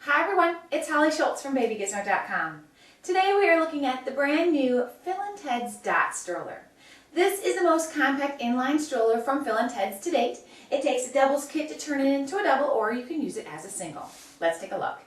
Hi everyone, it's Holly Schultz from babygizmo.com. Today we are looking at the brand new phil&teds Dot Stroller. This is the most compact inline stroller from phil&teds to date. It takes a doubles kit to turn it into a double, or you can use it as a single. Let's take a look.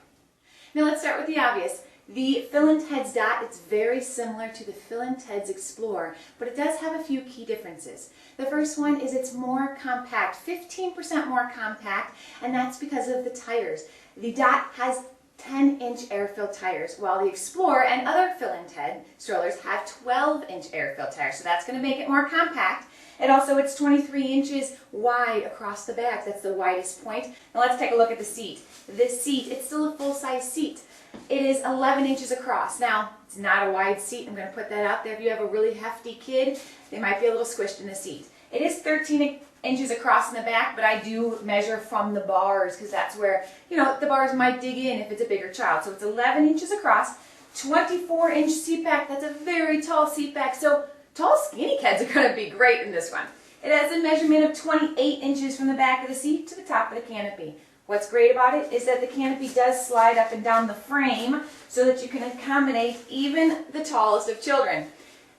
Now let's start with the obvious. The phil&teds Dot, it's very similar to the phil&teds Explorer, but it does have a few key differences. The first one is it's more compact, 15% more compact, and that's because of the tires. The Dot has 10-inch air-filled tires, while the Explorer and other phil&ted strollers have 12-inch air-filled tires, so that's going to make it more compact. And also it's 23 inches wide across the back. That's the widest point. Now let's take a look at the seat. This seat, it's still a full-size seat. It is 11 inches across. Now, it's not a wide seat. I'm going to put that out there. If you have a really hefty kid, they might be a little squished in the seat. It is 13 inches across in the back, but I do measure from the bars because that's where, the bars might dig in if it's a bigger child. So it's 11 inches across, 24-inch seat back. That's a very tall seat back. So tall, skinny kids are going to be great in this one. It has a measurement of 28 inches from the back of the seat to the top of the canopy. What's great about it is that the canopy does slide up and down the frame so that you can accommodate even the tallest of children.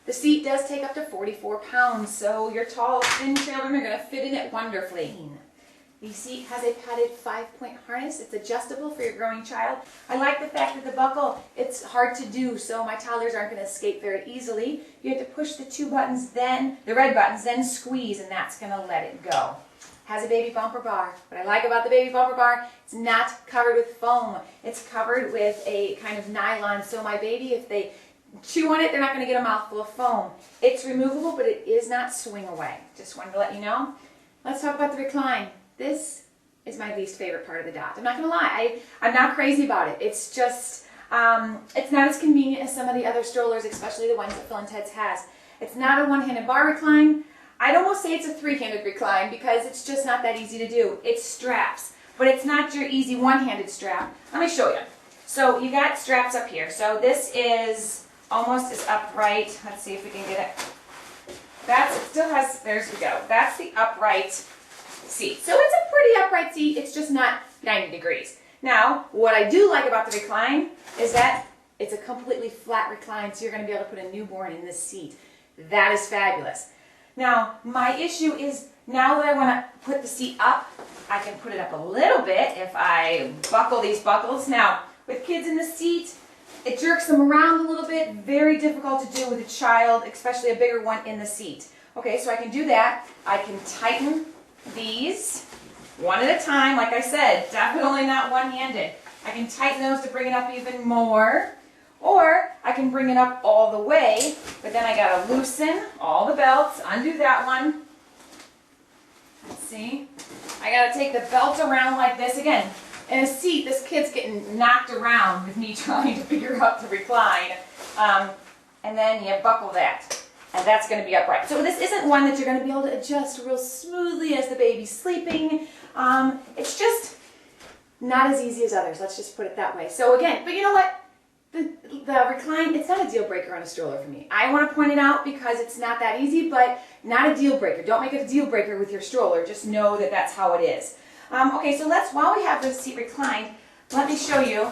The seat does take up to 44 pounds, so your tall, thin children are going to fit in it wonderfully. The seat has a padded 5-point harness. It's adjustable for your growing child. I like the fact that the buckle, it's hard to do, so my toddlers aren't going to escape very easily. You have to push the two buttons, then the red buttons, then squeeze, and that's going to let it go. Has a baby bumper bar. What I like about the baby bumper bar, it's not covered with foam. It's covered with a kind of nylon, so my baby, if they chew on it, they're not going to get a mouthful of foam. It's removable, but it is not swing away. Just wanted to let you know. Let's talk about the recline. This is my least favorite part of the Dot. I'm not going to lie. I'm not crazy about it. It's just, it's not as convenient as some of the other strollers, especially the ones that phil&teds has. It's not a one-handed bar recline. I'd almost say it's a three-handed recline because it's just not that easy to do. It's straps, but it's not your easy one-handed strap. Let me show you. So you got straps up here. So this is almost as upright. Let's see if we can get it. It still has, there we go. That's the upright seat. So it's a pretty upright seat. It's just not 90 degrees. Now, what I do like about the recline is that it's a completely flat recline, so you're going to be able to put a newborn in this seat. That is fabulous. Now, my issue is now that I want to put the seat up, I can put it up a little bit if I buckle these buckles. Now, with kids in the seat, it jerks them around a little bit. Very difficult to do with a child, especially a bigger one in the seat. Okay, so I can do that. I can tighten these one at a time. Like I said, definitely not one-handed. I can tighten those to bring it up even more. Or I can bring it up all the way, but then I gotta loosen all the belts, undo that one. Let's see. I gotta take the belt around like this. Again, in a seat, this kid's getting knocked around with me trying to figure out the recline. And then you buckle that, and that's gonna be upright. So this isn't one that you're gonna be able to adjust real smoothly as the baby's sleeping. It's just not as easy as others, let's just put it that way. So again, but you know what? The recline, it's not a deal breaker on a stroller for me. I want to point it out because it's not that easy, but not a deal breaker. Don't make it a deal breaker with your stroller. Just know that that's how it is. Okay, so while we have the seat reclined, let me show you.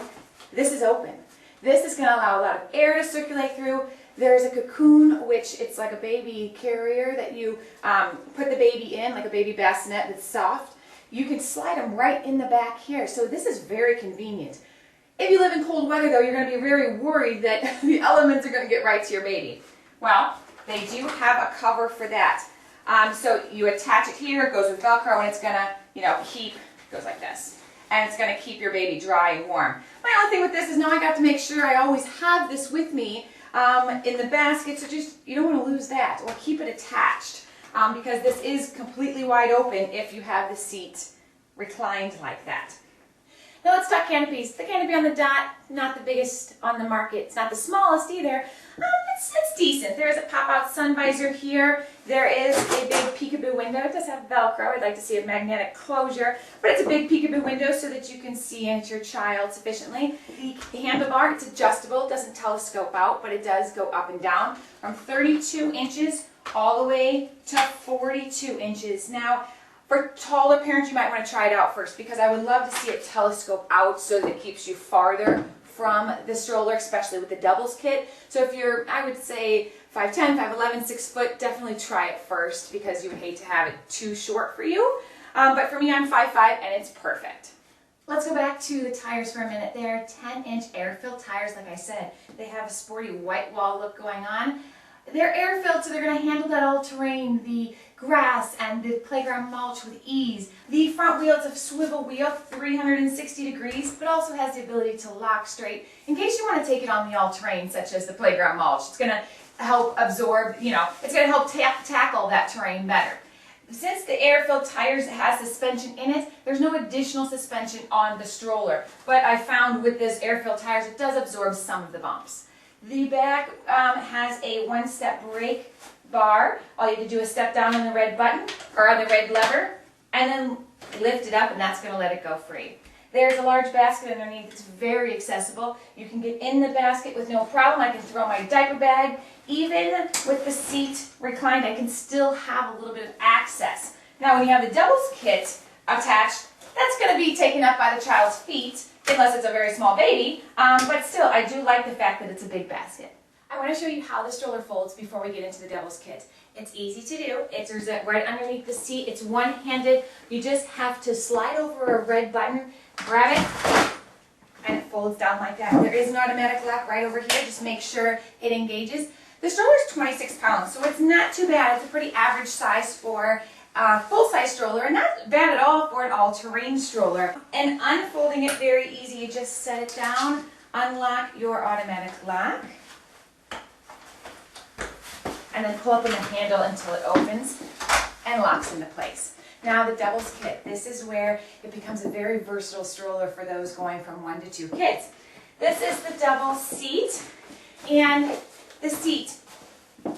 This is open. This is going to allow a lot of air to circulate through. There's a cocoon, which it's like a baby carrier that you put the baby in, like a baby bassinet that's soft. You can slide them right in the back here. So this is very convenient. If you live in cold weather, though, you're going to be very worried that the elements are going to get right to your baby. Well, they do have a cover for that. So you attach it here, it goes with Velcro, and it's going to, goes like this. And it's going to keep your baby dry and warm. My only thing with this is now I got to make sure I always have this with me in the basket, so just, you don't want to lose that, or keep it attached. Because this is completely wide open if you have the seat reclined like that. Now let's talk canopies. The canopy on the Dot, not the biggest on the market. It's not the smallest either. It's decent. There's a pop-out sun visor here. There is a big peekaboo window. It does have Velcro. I'd like to see a magnetic closure, but it's a big peekaboo window so that you can see into your child sufficiently. The handlebar, it's adjustable. It doesn't telescope out, but it does go up and down from 32 inches all the way to 42 inches. Now, For taller parents, you might want to try it out first because I would love to see it telescope out so that it keeps you farther from the stroller, especially with the doubles kit. So if you're, I would say 5'10", 5'11", 6 foot, definitely try it first because you would hate to have it too short for you. But for me, I'm 5'5", and it's perfect. Let's go back to the tires for a minute. They're 10-inch air-filled tires, like I said. They have a sporty white wall look going on. They're air-filled, so they're going to handle that all-terrain, the grass and the playground mulch with ease. The front wheel is a swivel wheel, 360 degrees, but also has the ability to lock straight in case you want to take it on the all-terrain, such as the playground mulch. It's going to help absorb, it's going to help tackle that terrain better. Since the air-filled tires has suspension in it, there's no additional suspension on the stroller. But I found with this air-filled tires, it does absorb some of the bumps. The back has a one-step brake bar. All you have to do is step down on the red button, or on the red lever, and then lift it up, and that's going to let it go free. There's a large basket underneath. It's very accessible. You can get in the basket with no problem. I can throw my diaper bag. Even with the seat reclined, I can still have a little bit of access. Now, when you have the doubles kit attached, that's going to be taken up by the child's feet, unless it's a very small baby, but still, I do like the fact that it's a big basket. I want to show you how the stroller folds before we get into the doubles kit. It's easy to do. It's right underneath the seat. It's one-handed. You just have to slide over a red button, grab it, and it folds down like that. There is an automatic lock right over here. Just make sure it engages. The stroller is 26 pounds, so it's not too bad. It's a pretty average size for a full-size stroller, and not bad at all for an all-terrain stroller. And unfolding it very easy. You just set it down, unlock your automatic lock, and then pull up on the handle until it opens and locks into place. Now the doubles kit. This is where it becomes a very versatile stroller for those going from 1 to 2 kids. This is the double seat, and the seat,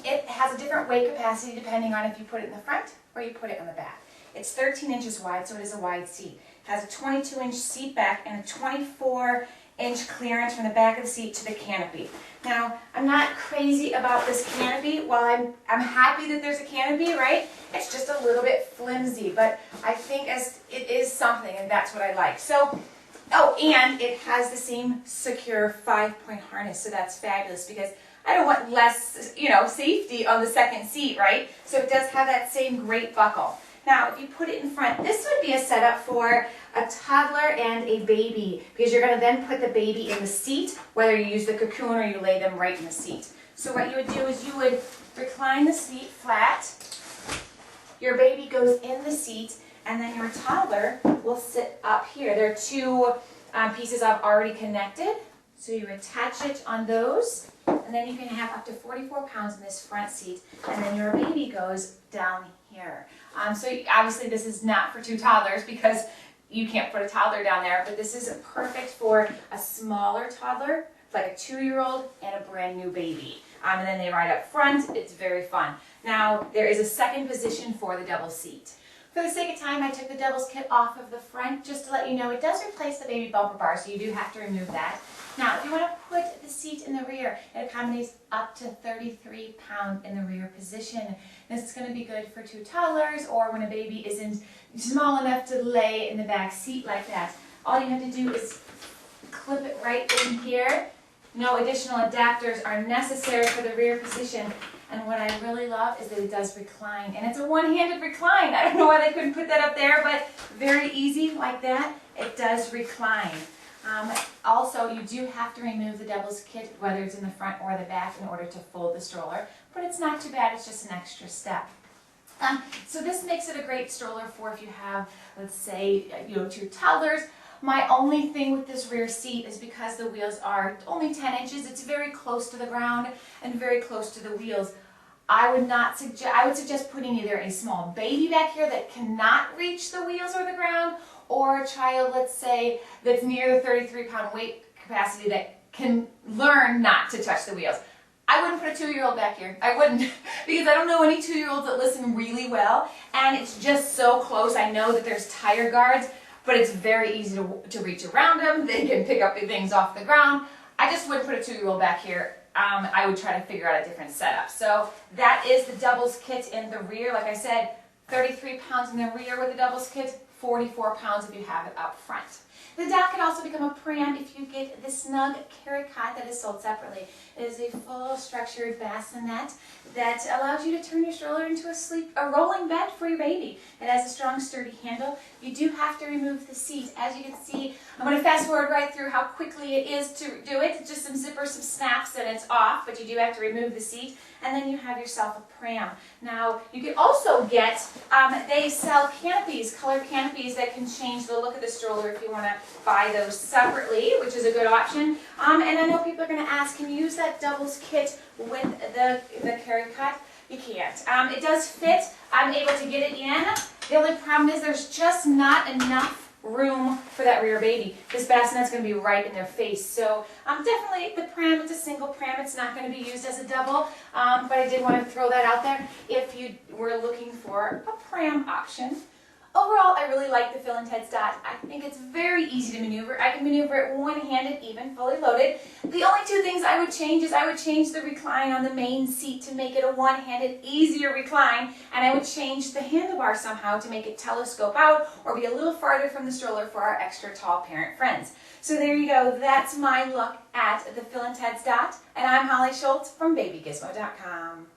it has a different weight capacity depending on if you put it in the front or you put it on the back. It's 13 inches wide, so it is a wide seat. It has a 22-inch seat back and a 24-inch clearance from the back of the seat to the canopy. Now, I'm not crazy about this canopy. While I'm happy that there's a canopy, right? It's just a little bit flimsy, but I think it is something, and that's what I like. So, oh, and it has the same secure 5-point harness, so that's fabulous because I don't want less, safety on the second seat, right? So it does have that same great buckle. Now, if you put it in front, this would be a setup for a toddler and a baby because you're going to then put the baby in the seat, whether you use the cocoon or you lay them right in the seat. So what you would do is you would recline the seat flat, your baby goes in the seat, and then your toddler will sit up here. There are two pieces I've already connected. So you attach it on those, and then you can have up to 44 pounds in this front seat, and then your baby goes down here. So obviously this is not for 2 toddlers because you can't put a toddler down there, but this is perfect for a smaller toddler, like a 2-year-old and a brand new baby. And then they ride up front. It's very fun. Now, there is a second position for the double seat. For the sake of time, I took the doubles kit off of the front just to let you know it does replace the baby bumper bar, so you do have to remove that. Now, if you want to put the seat in the rear, it accommodates up to 33 pounds in the rear position. This is going to be good for 2 toddlers or when a baby isn't small enough to lay in the back seat like that. All you have to do is clip it right in here. No additional adapters are necessary for the rear position. And what I really love is that it does recline. And it's a one-handed recline. I don't know why they couldn't put that up there, but very easy like that. It does recline. Also, you do have to remove the doubles kit, whether it's in the front or the back, in order to fold the stroller. But it's not too bad. It's just an extra step. So this makes it a great stroller for if you have, let's say, 2 toddlers. My only thing with this rear seat is because the wheels are only 10 inches, it's very close to the ground and very close to the wheels. I would suggest putting either a small baby back here that cannot reach the wheels or the ground, or a child, let's say, that's near the 33-pound weight capacity that can learn not to touch the wheels. I wouldn't put a 2-year-old back here. I wouldn't, because I don't know any 2-year-olds that listen really well, and it's just so close. I know that there's tire guards, but it's very easy to reach around them. They can pick up the things off the ground. I just wouldn't put a 2-year-old back here. I would try to figure out a different setup. So that is the doubles kit in the rear. Like I said, 33 pounds in the rear with the doubles kit, 44 pounds if you have it up front. The dock can also become a pram if you get the snug carry cot that is sold separately. It is a full structured bassinet that allows you to turn your stroller into a rolling bed for your baby. It has a strong, sturdy handle. You do have to remove the seat. As you can see, I'm going to fast forward right through how quickly it is to do it. It's just some zippers, some snaps, and it's off, but you do have to remove the seat, and then you have yourself a pram. Now, you can also get, they sell canopies, colored canopies that can change the look of the stroller if you want to buy those separately, which is a good option. And I know people are going to ask, can you use that doubles kit with the carry cot? You can't. It does fit. I'm able to get it in. The only problem is there's just not enough room for that rear baby. This bassinet's going to be right in their face. So definitely the pram, it's a single pram. It's not going to be used as a double. But I did want to throw that out there if you were looking for a pram option. Overall, I really like the phil&teds Dot. I think it's very easy to maneuver. I can maneuver it one-handed, even fully loaded. The only two things I would change is I would change the recline on the main seat to make it a one-handed, easier recline, and I would change the handlebar somehow to make it telescope out or be a little farther from the stroller for our extra tall parent friends. So there you go. That's my look at the phil&teds Dot, and I'm Holly Schultz from babygizmo.com.